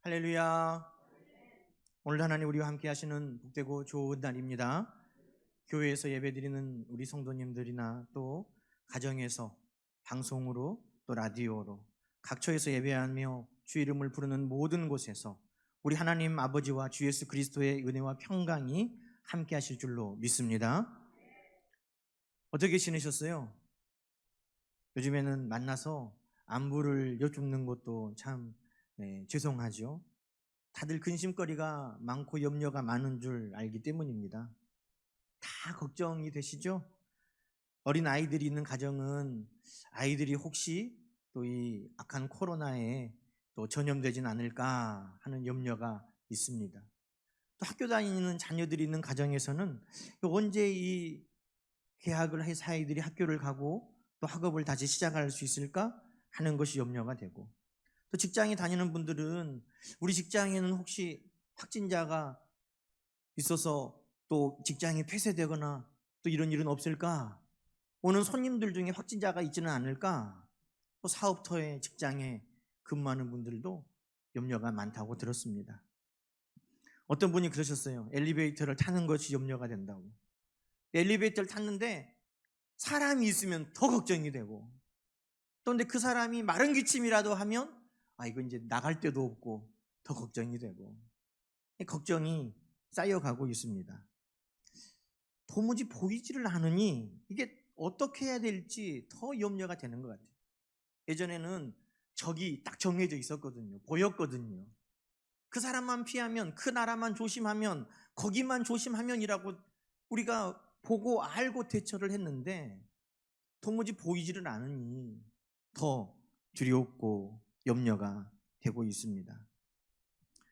할렐루야. 오늘 하나님 우리와 함께 하시는 복되고 좋은 날입니다. 교회에서 예배드리는 우리 성도님들이나 또 가정에서 방송으로 또 라디오로 각처에서 예배하며 주 이름을 부르는 모든 곳에서 우리 하나님 아버지와 주 예수 그리스도의 은혜와 평강이 함께 하실 줄로 믿습니다. 어떻게 지내셨어요? 요즘에는 만나서 안부를 여쭙는 것도 참 죄송하죠. 다들 근심거리가 많고 염려가 많은 줄 알기 때문입니다. 다 걱정이 되시죠? 어린 아이들이 있는 가정은 아이들이 혹시 또 이 악한 코로나에 또 전염되진 않을까 하는 염려가 있습니다. 또 학교 다니는 자녀들이 있는 가정에서는 언제 이 개학을 해서 아이들이 학교를 가고 또 학업을 다시 시작할 수 있을까 하는 것이 염려가 되고, 또 직장에 다니는 분들은 우리 직장에는 혹시 확진자가 있어서 또 직장이 폐쇄되거나 또 이런 일은 없을까? 오는 손님들 중에 확진자가 있지는 않을까? 또 사업터에 직장에 근무하는 분들도 염려가 많다고 들었습니다. 어떤 분이 그러셨어요. 엘리베이터를 타는 것이 염려가 된다고. 엘리베이터를 탔는데 사람이 있으면 더 걱정이 되고, 또 근데 그 사람이 마른 기침이라도 하면 이거 이제 나갈 데도 없고 더 걱정이 되고, 걱정이 쌓여가고 있습니다. 도무지 보이지를 않으니 이게 어떻게 해야 될지 더 염려가 되는 것 같아요. 예전에는 적이 딱 정해져 있었거든요. 보였거든요. 그 사람만 피하면, 그 나라만 조심하면, 거기만 조심하면이라고 우리가 보고 알고 대처를 했는데, 도무지 보이지를 않으니 더 두렵고 염려가 되고 있습니다.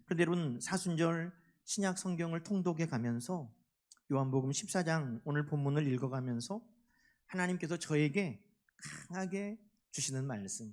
그런데 여러분, 사순절 신약 성경을 통독해 가면서 요한복음 14장 오늘 본문을 읽어가면서 하나님께서 저에게 강하게 주시는 말씀,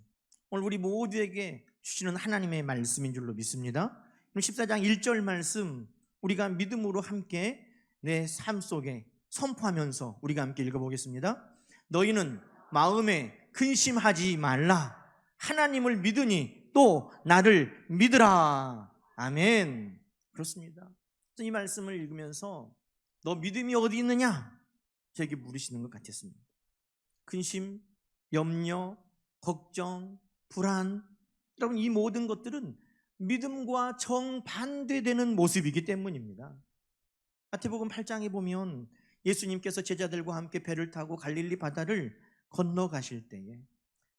오늘 우리 모두에게 주시는 하나님의 말씀인 줄로 믿습니다. 14장 1절 말씀 우리가 믿음으로 함께 내 삶 속에 선포하면서 우리가 함께 읽어보겠습니다. 너희는 마음에 근심하지 말라. 하나님을 믿으니 또 나를 믿으라. 아멘. 그렇습니다. 이 말씀을 읽으면서 너 믿음이 어디 있느냐? 저에게 물으시는 것 같았습니다. 근심, 염려, 걱정, 불안, 여러분 이 모든 것들은 믿음과 정반대되는 모습이기 때문입니다. 마태복음 8장에 보면 예수님께서 제자들과 함께 배를 타고 갈릴리 바다를 건너가실 때에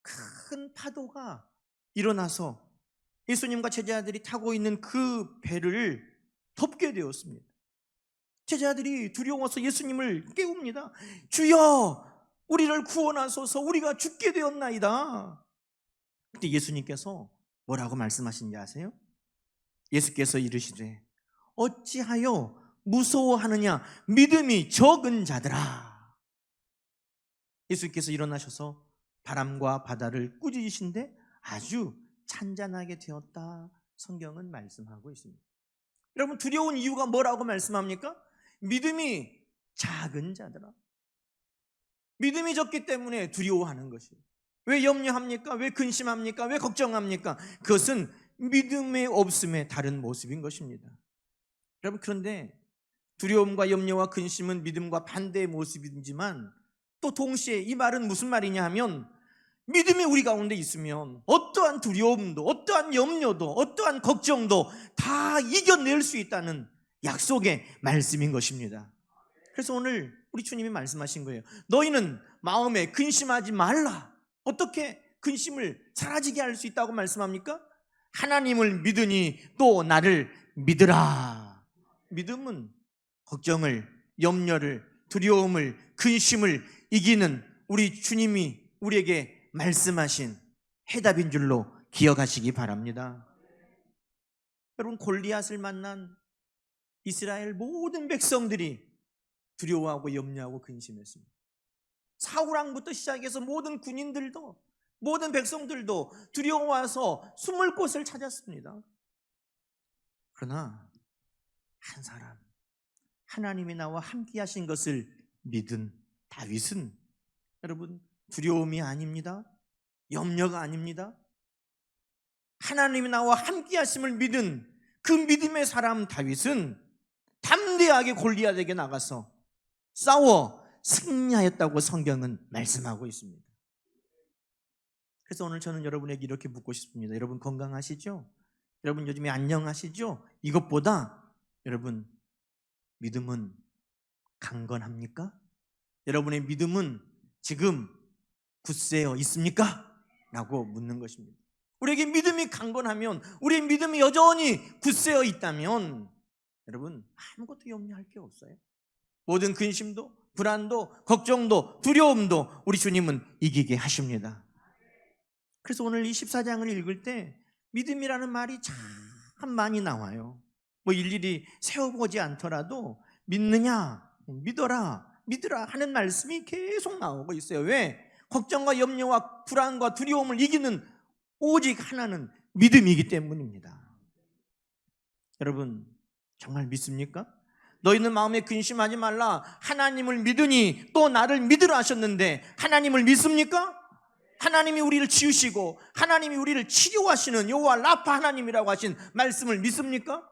큰 파도가 일어나서 예수님과 제자들이 타고 있는 그 배를 덮게 되었습니다. 제자들이 두려워서 예수님을 깨웁니다. 주여, 우리를 구원하소서, 우리가 죽게 되었나이다. 그때 예수님께서 뭐라고 말씀하신지 아세요? 예수께서 이르시되 어찌하여 무서워하느냐, 믿음이 적은 자들아. 예수께서 일어나셔서 바람과 바다를 꾸짖으신데 아주 찬잔하게 되었다, 성경은 말씀하고 있습니다. 여러분, 두려운 이유가 뭐라고 말씀합니까? 믿음이 작은 자들아. 믿음이 적기 때문에 두려워하는 것이에요. 왜 염려합니까? 왜 근심합니까? 왜 걱정합니까? 그것은 믿음의 없음의 다른 모습인 것입니다. 여러분, 그런데 두려움과 염려와 근심은 믿음과 반대의 모습이지만 또 동시에 이 말은 무슨 말이냐 하면, 믿음이 우리 가운데 있으면 어떠한 두려움도, 어떠한 염려도, 어떠한 걱정도 다 이겨낼 수 있다는 약속의 말씀인 것입니다. 그래서 오늘 우리 주님이 말씀하신 거예요. 너희는 마음에 근심하지 말라. 어떻게 근심을 사라지게 할 수 있다고 말씀합니까? 하나님을 믿으니 또 나를 믿으라. 믿음은 걱정을, 염려를, 두려움을, 근심을 이기는 우리 주님이 우리에게 말씀하신 해답인 줄로 기억하시기 바랍니다. 여러분, 골리앗을 만난 이스라엘 모든 백성들이 두려워하고 염려하고 근심했습니다. 사울왕부터 시작해서 모든 군인들도, 모든 백성들도 두려워와서 숨을 곳을 찾았습니다. 그러나 한 사람, 하나님이 나와 함께 하신 것을 믿은 다윗은 여러분 두려움이 아닙니다. 염려가 아닙니다. 하나님이 나와 함께 하심을 믿은 그 믿음의 사람 다윗은 담대하게 골리앗에게 나가서 싸워 승리하였다고 성경은 말씀하고 있습니다. 그래서 오늘 저는 여러분에게 이렇게 묻고 싶습니다. 여러분 건강하시죠? 여러분 요즘에 안녕하시죠? 이것보다 여러분 믿음은 강건합니까? 여러분의 믿음은 지금 굳세어 있습니까? 라고 묻는 것입니다. 우리에게 믿음이 강건하면, 우리의 믿음이 여전히 굳세어 있다면 여러분 아무것도 염려할 게 없어요. 모든 근심도, 불안도, 걱정도, 두려움도 우리 주님은 이기게 하십니다. 그래서 오늘 이 14장을 읽을 때 믿음이라는 말이 참 많이 나와요. 뭐 일일이 세워보지 않더라도 믿느냐, 믿어라, 믿으라 하는 말씀이 계속 나오고 있어요. 왜? 걱정과 염려와 불안과 두려움을 이기는 오직 하나는 믿음이기 때문입니다. 여러분 정말 믿습니까? 너희는 마음에 근심하지 말라, 하나님을 믿으니 또 나를 믿으라 하셨는데 하나님을 믿습니까? 하나님이 우리를 지으시고 하나님이 우리를 치료하시는 여호와 라파 하나님이라고 하신 말씀을 믿습니까?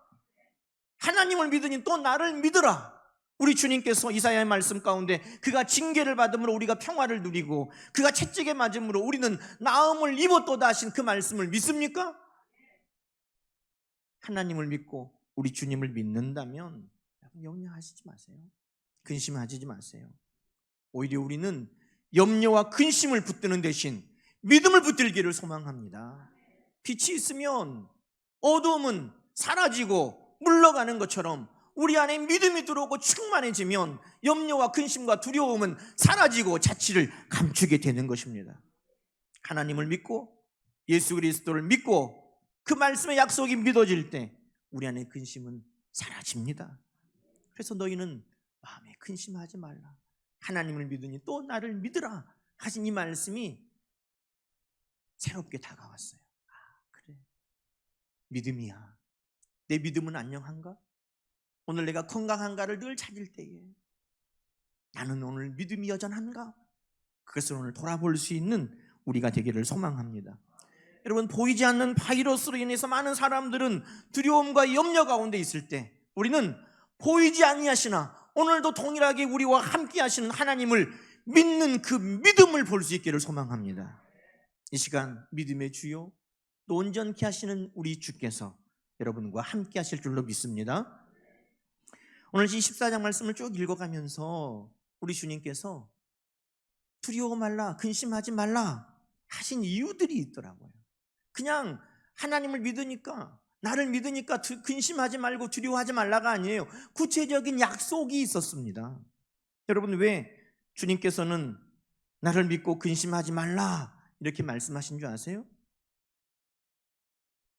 하나님을 믿으니 또 나를 믿으라. 우리 주님께서 이사야의 말씀 가운데 그가 징계를 받음으로 우리가 평화를 누리고 그가 채찍에 맞음으로 우리는 나음을 입었도다 하신 그 말씀을 믿습니까? 하나님을 믿고 우리 주님을 믿는다면 염려하시지 마세요. 근심하지 마세요. 오히려 우리는 염려와 근심을 붙드는 대신 믿음을 붙들기를 소망합니다. 빛이 있으면 어두움은 사라지고 물러가는 것처럼 우리 안에 믿음이 들어오고 충만해지면 염려와 근심과 두려움은 사라지고 자취를 감추게 되는 것입니다. 하나님을 믿고 예수 그리스도를 믿고 그 말씀의 약속이 믿어질 때 우리 안에 근심은 사라집니다. 그래서 너희는 마음에 근심하지 말라, 하나님을 믿으니 또 나를 믿으라 하신 이 말씀이 새롭게 다가왔어요. 아, 그래, 믿음이야. 내 믿음은 안녕한가? 오늘 내가 건강한가를 늘 찾을 때에 나는 오늘 믿음이 여전한가? 그것을 오늘 돌아볼 수 있는 우리가 되기를 소망합니다. 여러분 보이지 않는 바이러스로 인해서 많은 사람들은 두려움과 염려 가운데 있을 때 우리는 보이지 아니하시나 오늘도 동일하게 우리와 함께 하시는 하나님을 믿는 그 믿음을 볼 수 있기를 소망합니다. 이 시간 믿음의 주요 또 온전케 하시는 우리 주께서 여러분과 함께 하실 줄로 믿습니다. 오늘 이 14장 말씀을 쭉 읽어가면서 우리 주님께서 두려워 말라, 근심하지 말라 하신 이유들이 있더라고요. 그냥 하나님을 믿으니까, 나를 믿으니까 근심하지 말고 두려워하지 말라가 아니에요. 구체적인 약속이 있었습니다. 여러분 왜 주님께서는 나를 믿고 근심하지 말라 이렇게 말씀하신 줄 아세요?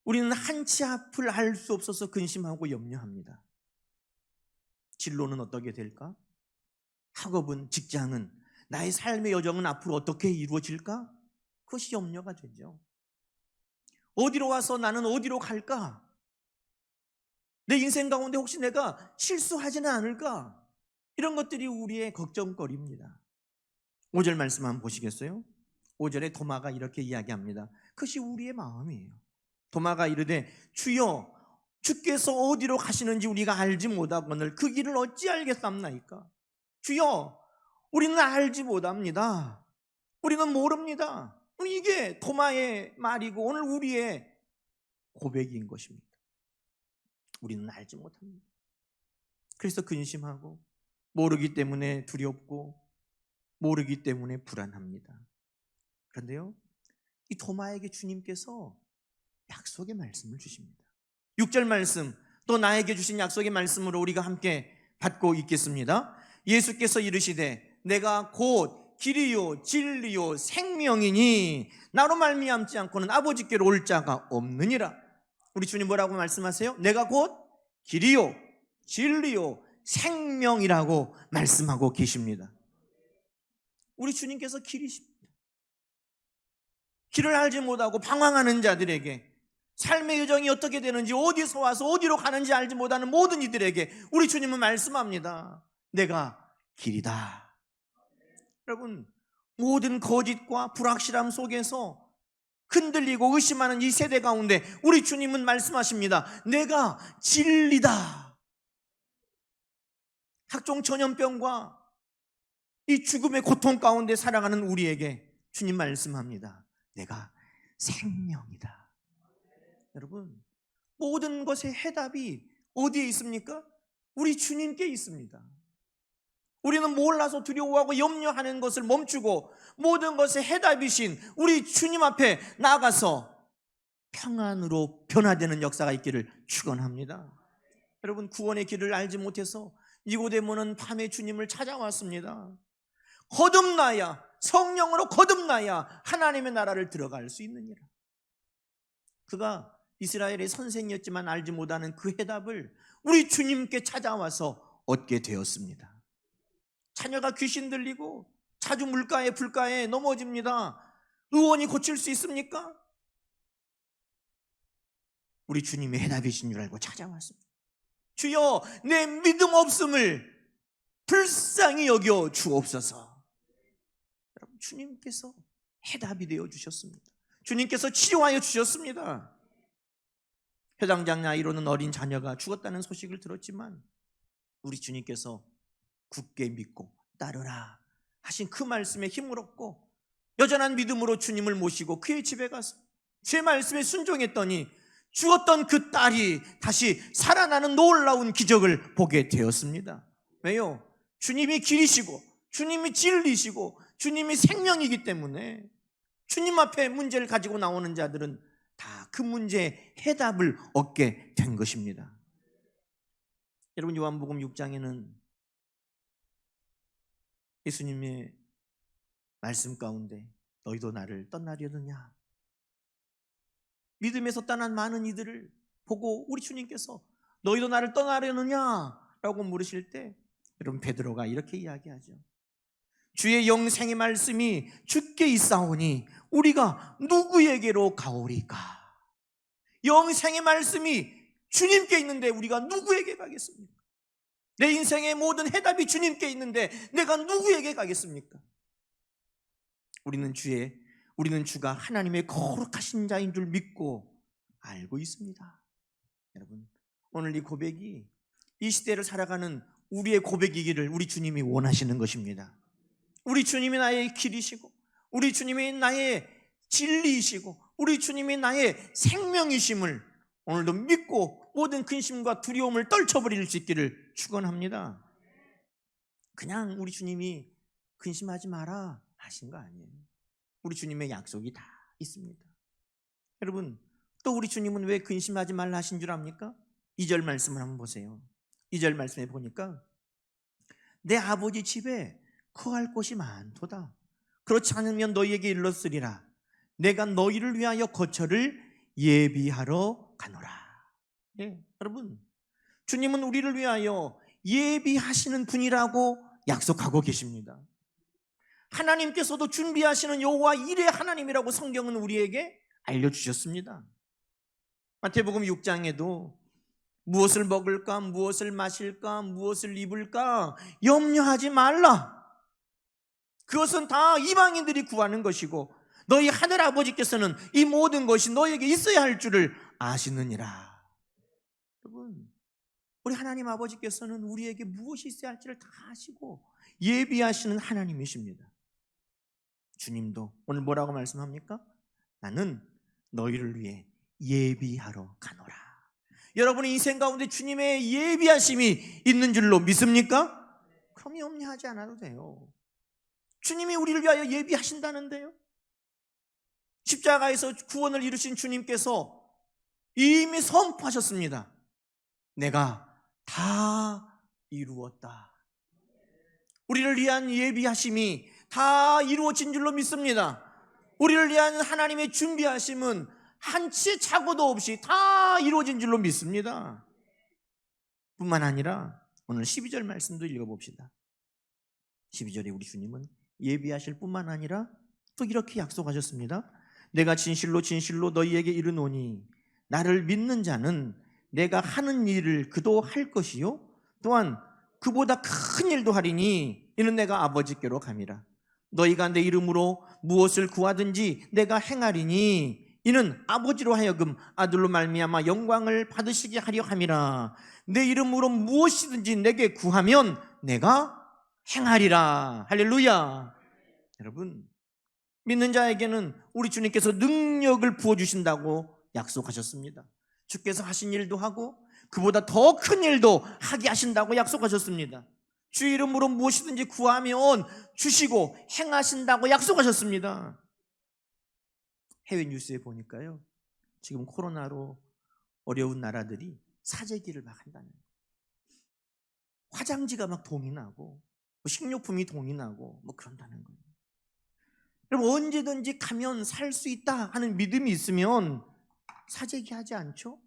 우리는 한치 앞을 알 수 없어서 근심하고 염려합니다. 진로는 어떻게 될까? 학업은, 직장은, 나의 삶의 여정은 앞으로 어떻게 이루어질까? 그것이 염려가 되죠. 어디로 와서 나는 어디로 갈까? 내 인생 가운데 혹시 내가 실수하지는 않을까? 이런 것들이 우리의 걱정거리입니다. 5절 말씀 한번 보시겠어요? 5절에 도마가 이렇게 이야기합니다. 그것이 우리의 마음이에요. 도마가 이르되 주여 주께서 어디로 가시는지 우리가 알지 못하거늘 그 길을 어찌 알겠삼나이까? 주여 우리는 알지 못합니다. 우리는 모릅니다. 이게 도마의 말이고 오늘 우리의 고백인 것입니다. 우리는 알지 못합니다. 그래서 근심하고 모르기 때문에 두렵고 모르기 때문에 불안합니다. 그런데요, 이 도마에게 주님께서 약속의 말씀을 주십니다. 6절 말씀, 또 나에게 주신 약속의 말씀으로 우리가 함께 받고 있겠습니다. 예수께서 이르시되 내가 곧 길이요 진리요 생명이니 나로 말미암지 않고는 아버지께로 올 자가 없느니라. 우리 주님 뭐라고 말씀하세요? 내가 곧 길이요 진리요 생명이라고 말씀하고 계십니다. 우리 주님께서 길이십니다. 길을 알지 못하고 방황하는 자들에게, 삶의 여정이 어떻게 되는지, 어디서 와서 어디로 가는지 알지 못하는 모든 이들에게 우리 주님은 말씀합니다. 내가 길이다. 여러분, 모든 거짓과 불확실함 속에서 흔들리고 의심하는 이 세대 가운데 우리 주님은 말씀하십니다. 내가 진리다. 각종 전염병과 이 죽음의 고통 가운데 살아가는 우리에게 주님 말씀합니다. 내가 생명이다. 여러분, 모든 것의 해답이 어디에 있습니까? 우리 주님께 있습니다. 우리는 몰라서 두려워하고 염려하는 것을 멈추고 모든 것의 해답이신 우리 주님 앞에 나아가서 평안으로 변화되는 역사가 있기를 축원합니다. 여러분, 구원의 길을 알지 못해서 니고데모는 밤에 주님을 찾아왔습니다. 거듭나야, 성령으로 거듭나야 하나님의 나라를 들어갈 수 있느니라. 그가 이스라엘의 선생이었지만 알지 못하는 그 해답을 우리 주님께 찾아와서 얻게 되었습니다. 자녀가 귀신 들리고 자주 물가에 불가에 넘어집니다. 의원이 고칠 수 있습니까? 우리 주님의 해답이신 줄 알고 찾아왔습니다. 주여, 내 믿음 없음을 불쌍히 여겨 주옵소서. 여러분, 주님께서 해답이 되어 주셨습니다. 주님께서 치료하여 주셨습니다. 회당장 나이로는 어린 자녀가 죽었다는 소식을 들었지만 우리 주님께서 굳게 믿고 따르라 하신 그 말씀에 힘을 얻고 여전한 믿음으로 주님을 모시고 그의 집에 가서 주의 말씀에 순종했더니 죽었던 그 딸이 다시 살아나는 놀라운 기적을 보게 되었습니다. 왜요? 주님이 길이시고 주님이 진리시고 주님이 생명이기 때문에 주님 앞에 문제를 가지고 나오는 자들은 다 그 문제의 해답을 얻게 된 것입니다. 여러분, 요한복음 6장에는 예수님의 말씀 가운데 너희도 나를 떠나려느냐, 믿음에서 떠난 많은 이들을 보고 우리 주님께서 너희도 나를 떠나려느냐 라고 물으실 때 여러분, 베드로가 이렇게 이야기하죠. 주의 영생의 말씀이 주께 있사오니 우리가 누구에게로 가오리까? 영생의 말씀이 주님께 있는데 우리가 누구에게 가겠습니까? 내 인생의 모든 해답이 주님께 있는데 내가 누구에게 가겠습니까? 우리는 주가 하나님의 거룩하신 자인 줄 믿고 알고 있습니다. 여러분, 오늘 이 고백이 이 시대를 살아가는 우리의 고백이기를 우리 주님이 원하시는 것입니다. 우리 주님이 나의 길이시고 우리 주님이 나의 진리이시고 우리 주님이 나의 생명이심을 오늘도 믿고 모든 근심과 두려움을 떨쳐버릴 수 있기를 축원합니다. 그냥 우리 주님이 근심하지 마라 하신 거 아니에요. 우리 주님의 약속이 다 있습니다. 여러분, 또 우리 주님은 왜 근심하지 말라 하신 줄 압니까? 2절 말씀을 한번 보세요. 2절 말씀에 보니까 내 아버지 집에 거할 곳이 많도다. 그렇지 않으면 너희에게 일렀으리라. 내가 너희를 위하여 거처를 예비하러 가노라. 네, 여러분, 주님은 우리를 위하여 예비하시는 분이라고 약속하고 계십니다. 하나님께서도 준비하시는 여호와 일의 하나님이라고 성경은 우리에게 알려주셨습니다. 마태복음 6장에도 무엇을 먹을까, 무엇을 마실까, 무엇을 입을까 염려하지 말라. 그것은 다 이방인들이 구하는 것이고 너희 하늘 아버지께서는 이 모든 것이 너희에게 있어야 할 줄을 아시느니라. 여러분, 우리 하나님 아버지께서는 우리에게 무엇이 있어야 할지를 다 아시고 예비하시는 하나님이십니다. 주님도 오늘 뭐라고 말씀합니까? 나는 너희를 위해 예비하러 가노라. 여러분의 인생 가운데 주님의 예비하심이 있는 줄로 믿습니까? 그럼 염려하지 않아도 돼요. 주님이 우리를 위하여 예비하신다는데요. 십자가에서 구원을 이루신 주님께서 이미 선포하셨습니다. 내가 다 이루었다. 우리를 위한 예비하심이 다 이루어진 줄로 믿습니다. 우리를 위한 하나님의 준비하심은 한치의 착오도 없이 다 이루어진 줄로 믿습니다. 뿐만 아니라 오늘 12절 말씀도 읽어봅시다. 12절에 우리 주님은 예비하실 뿐만 아니라 또 이렇게 약속하셨습니다. 내가 진실로 진실로 너희에게 이르노니 나를 믿는 자는 내가 하는 일을 그도 할 것이요 또한 그보다 큰 일도 하리니 이는 내가 아버지께로 감이라. 너희가 내 이름으로 무엇을 구하든지 내가 행하리니 이는 아버지로 하여금 아들로 말미암아 영광을 받으시게 하려 함이라. 내 이름으로 무엇이든지 내게 구하면 내가 행하리라. 할렐루야. 여러분, 믿는 자에게는 우리 주님께서 능력을 부어주신다고 약속하셨습니다. 주께서 하신 일도 하고 그보다 더 큰 일도 하게 하신다고 약속하셨습니다. 주 이름으로 무엇이든지 구하면 주시고 행하신다고 약속하셨습니다. 해외 뉴스에 보니까요, 지금 코로나로 어려운 나라들이 사재기를 막 한다는 거예요. 화장지가 막 동이 나고 식료품이 동이 나고 뭐 그런다는 거예요. 여러분, 언제든지 가면 살 수 있다 하는 믿음이 있으면 사재기 하지 않죠?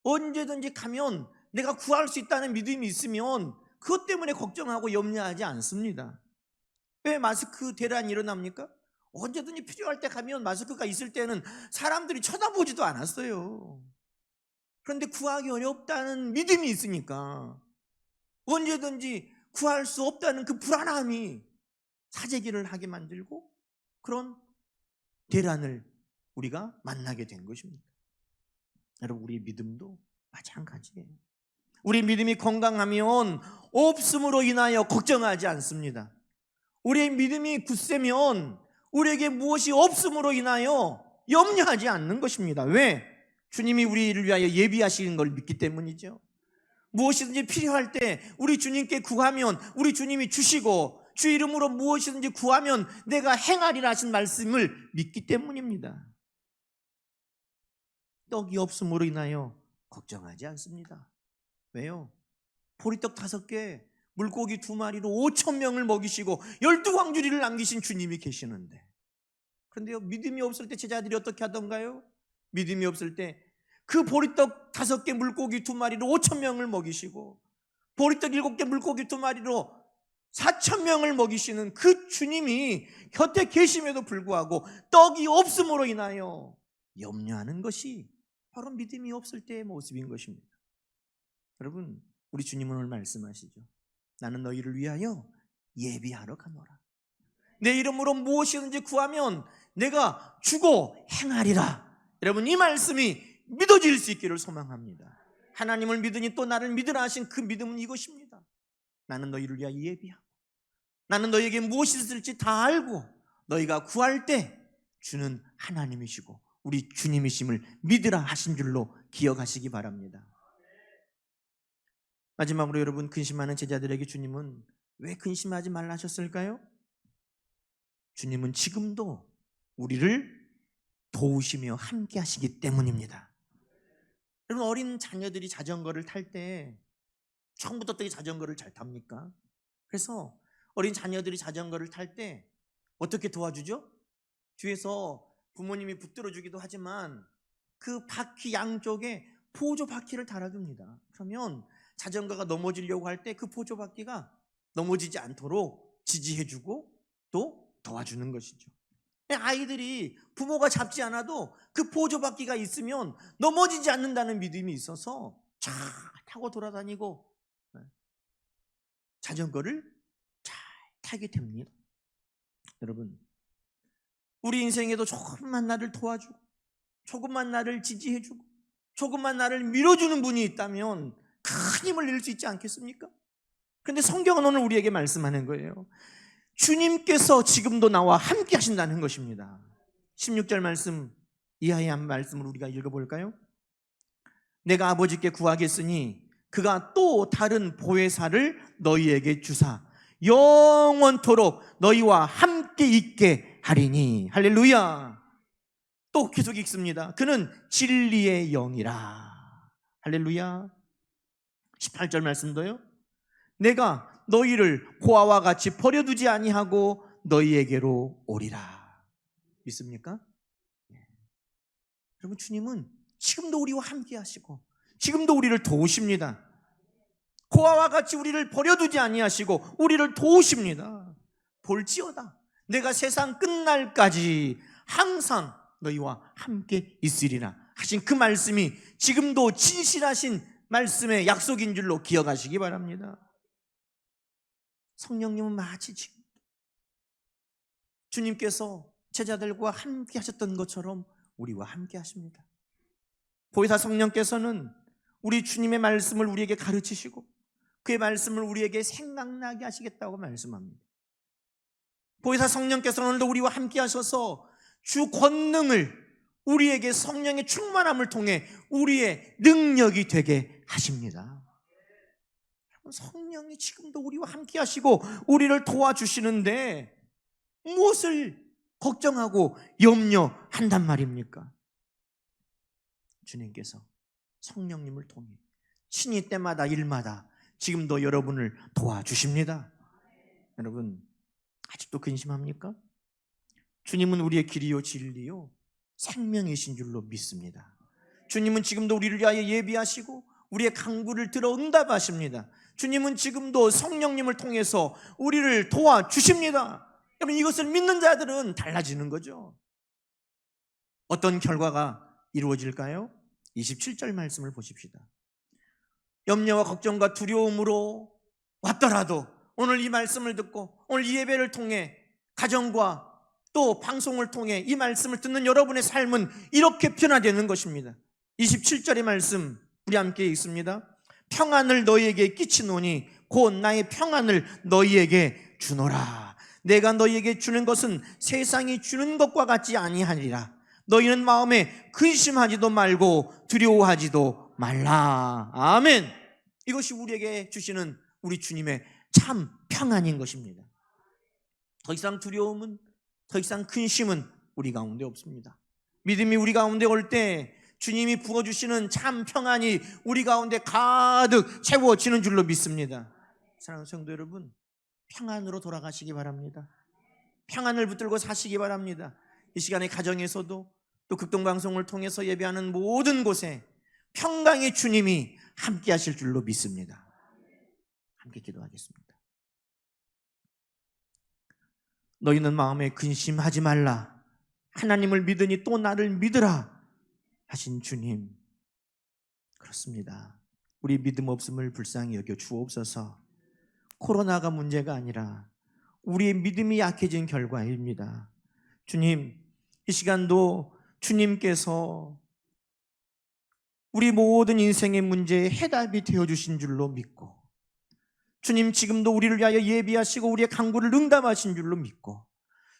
언제든지 가면 내가 구할 수 있다는 믿음이 있으면 그것 때문에 걱정하고 염려하지 않습니다. 왜 마스크 대란이 일어납니까? 언제든지 필요할 때 가면 마스크가 있을 때는 사람들이 쳐다보지도 않았어요. 그런데 구하기 어렵다는 믿음이 있으니까 언제든지 구할 수 없다는 그 불안함이 사재기를 하게 만들고 그런 대란을 우리가 만나게 된 것입니다. 여러분, 우리의 믿음도 마찬가지예요. 우리 믿음이 건강하면 없음으로 인하여 걱정하지 않습니다. 우리의 믿음이 굳세면 우리에게 무엇이 없음으로 인하여 염려하지 않는 것입니다. 왜? 주님이 우리를 위하여 예비하시는 걸 믿기 때문이죠. 무엇이든지 필요할 때 우리 주님께 구하면 우리 주님이 주시고 주 이름으로 무엇이든지 구하면 내가 행하리라 하신 말씀을 믿기 때문입니다. 떡이 없음으로 인하여 걱정하지 않습니다. 왜요? 보리떡 5개, 물고기 2마리로 5,000명을 먹이시고 12광주리를 남기신 주님이 계시는데, 그런데요, 믿음이 없을 때 제자들이 어떻게 하던가요? 믿음이 없을 때 그 보리떡 5개, 물고기 2마리로 5,000명을 먹이시고 보리떡 7개, 물고기 2마리로 4,000명을 먹이시는 그 주님이 곁에 계심에도 불구하고 떡이 없음으로 인하여 염려하는 것이 바로 믿음이 없을 때의 모습인 것입니다. 여러분, 우리 주님은 오늘 말씀하시죠. 나는 너희를 위하여 예비하러 가노라. 내 이름으로 무엇이든지 구하면 내가 주고 행하리라. 여러분, 이 말씀이 믿어질 수 있기를 소망합니다. 하나님을 믿으니 또 나를 믿으라 하신 그 믿음은 이것입니다. 나는 너희를 위하여 예비하고 나는 너희에게 무엇이 있을지 다 알고 너희가 구할 때 주는 하나님이시고 우리 주님이심을 믿으라 하신 줄로 기억하시기 바랍니다. 마지막으로 여러분, 근심하는 제자들에게 주님은 왜 근심하지 말라 하셨을까요? 주님은 지금도 우리를 도우시며 함께 하시기 때문입니다. 여러분, 어린 자녀들이 자전거를 탈 때 처음부터 어떻게 자전거를 잘 탑니까? 그래서 어린 자녀들이 자전거를 탈 때 어떻게 도와주죠? 뒤에서 부모님이 붙들어 주기도 하지만 그 바퀴 양쪽에 보조 바퀴를 달아줍니다. 그러면 자전거가 넘어지려고 할 때 그 보조 바퀴가 넘어지지 않도록 지지해주고 또 도와주는 것이죠. 아이들이 부모가 잡지 않아도 그 보조 바퀴가 있으면 넘어지지 않는다는 믿음이 있어서 잘 타고 돌아다니고 자전거를 잘 타게 됩니다. 여러분, 우리 인생에도 조금만 나를 도와주고 조금만 나를 지지해주고 조금만 나를 밀어주는 분이 있다면 큰 힘을 낼 수 있지 않겠습니까? 그런데 성경은 오늘 우리에게 말씀하는 거예요. 주님께서 지금도 나와 함께 하신다는 것입니다. 16절 말씀 이하의 한 말씀을 우리가 읽어볼까요? 내가 아버지께 구하겠으니 그가 또 다른 보혜사를 너희에게 주사 영원토록 너희와 함께 있게 하리니. 할렐루야. 또 계속 읽습니다. 그는 진리의 영이라. 할렐루야. 18절 말씀도요. 내가 너희를 고아와 같이 버려두지 아니하고 너희에게로 오리라. 믿습니까? 여러분, 주님은 지금도 우리와 함께 하시고 지금도 우리를 도우십니다. 고아와 같이 우리를 버려두지 아니하시고 우리를 도우십니다. 볼지어다 내가 세상 끝날까지 항상 너희와 함께 있으리라 하신 그 말씀이 지금도 진실하신 말씀의 약속인 줄로 기억하시기 바랍니다. 성령님은 마치 지금 주님께서 제자들과 함께 하셨던 것처럼 우리와 함께 하십니다. 보혜사 성령께서는 우리 주님의 말씀을 우리에게 가르치시고 그의 말씀을 우리에게 생각나게 하시겠다고 말씀합니다. 보혜사 성령께서는 오늘도 우리와 함께 하셔서 주 권능을 우리에게 성령의 충만함을 통해 우리의 능력이 되게 하십니다. 성령이 지금도 우리와 함께 하시고 우리를 도와주시는데 무엇을 걱정하고 염려한단 말입니까? 주님께서 성령님을 통해 친히 때마다 일마다 지금도 여러분을 도와주십니다. 여러분 아직도 근심합니까? 주님은 우리의 길이요 진리요 생명이신 줄로 믿습니다. 주님은 지금도 우리를 위하여 예비하시고 우리의 간구를 들어 응답하십니다. 주님은 지금도 성령님을 통해서 우리를 도와주십니다. 여러분 이것을 믿는 자들은 달라지는 거죠. 어떤 결과가 이루어질까요? 27절 말씀을 보십시다. 염려와 걱정과 두려움으로 왔더라도 오늘 이 말씀을 듣고 오늘 이 예배를 통해 가정과 또 방송을 통해 이 말씀을 듣는 여러분의 삶은 이렇게 변화되는 것입니다. 27절의 말씀 우리 함께 읽습니다. 평안을 너희에게 끼치노니 곧 나의 평안을 너희에게 주노라. 내가 너희에게 주는 것은 세상이 주는 것과 같지 아니하리라. 너희는 마음에 근심하지도 말고 두려워하지도 말라. 아멘. 이것이 우리에게 주시는 우리 주님의 참 평안인 것입니다. 더 이상 두려움은 더 이상 근심은 우리 가운데 없습니다. 믿음이 우리 가운데 올 때 주님이 부어주시는 참 평안이 우리 가운데 가득 채워지는 줄로 믿습니다. 사랑하는 성도 여러분, 평안으로 돌아가시기 바랍니다. 평안을 붙들고 사시기 바랍니다. 이 시간에 가정에서도 또 극동방송을 통해서 예배하는 모든 곳에 평강의 주님이 함께 하실 줄로 믿습니다. 함께 기도하겠습니다. 너희는 마음에 근심하지 말라. 하나님을 믿으니 또 나를 믿으라 하신 주님. 그렇습니다. 우리 믿음 없음을 불쌍히 여겨 주옵소서. 코로나가 문제가 아니라 우리의 믿음이 약해진 결과입니다. 주님, 이 시간도 주님께서 우리 모든 인생의 문제에 해답이 되어주신 줄로 믿고 주님 지금도 우리를 위하여 예비하시고 우리의 간구를 응답하신 줄로 믿고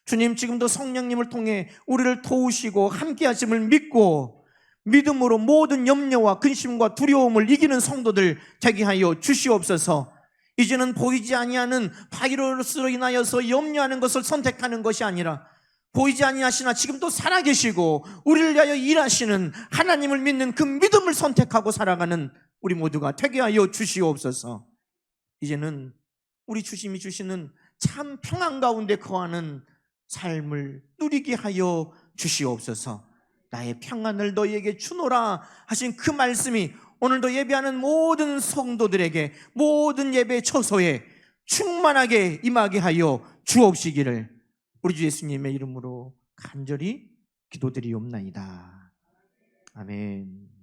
주님 지금도 성령님을 통해 우리를 도우시고 함께 하심을 믿고 믿음으로 모든 염려와 근심과 두려움을 이기는 성도들 되게 하여 주시옵소서. 이제는 보이지 아니하는 바이러스로 인하여서 염려하는 것을 선택하는 것이 아니라 보이지 아니하시나 지금도 살아계시고 우리를 위하여 일하시는 하나님을 믿는 그 믿음을 선택하고 살아가는 우리 모두가 되게 하여 주시옵소서. 이제는 우리 주님이 주시는 참 평안 가운데 거하는 삶을 누리게 하여 주시옵소서. 나의 평안을 너희에게 주노라 하신 그 말씀이 오늘도 예배하는 모든 성도들에게 모든 예배 처소에 충만하게 임하게 하여 주옵시기를 우리 주 예수님의 이름으로 간절히 기도드리옵나이다. 아멘.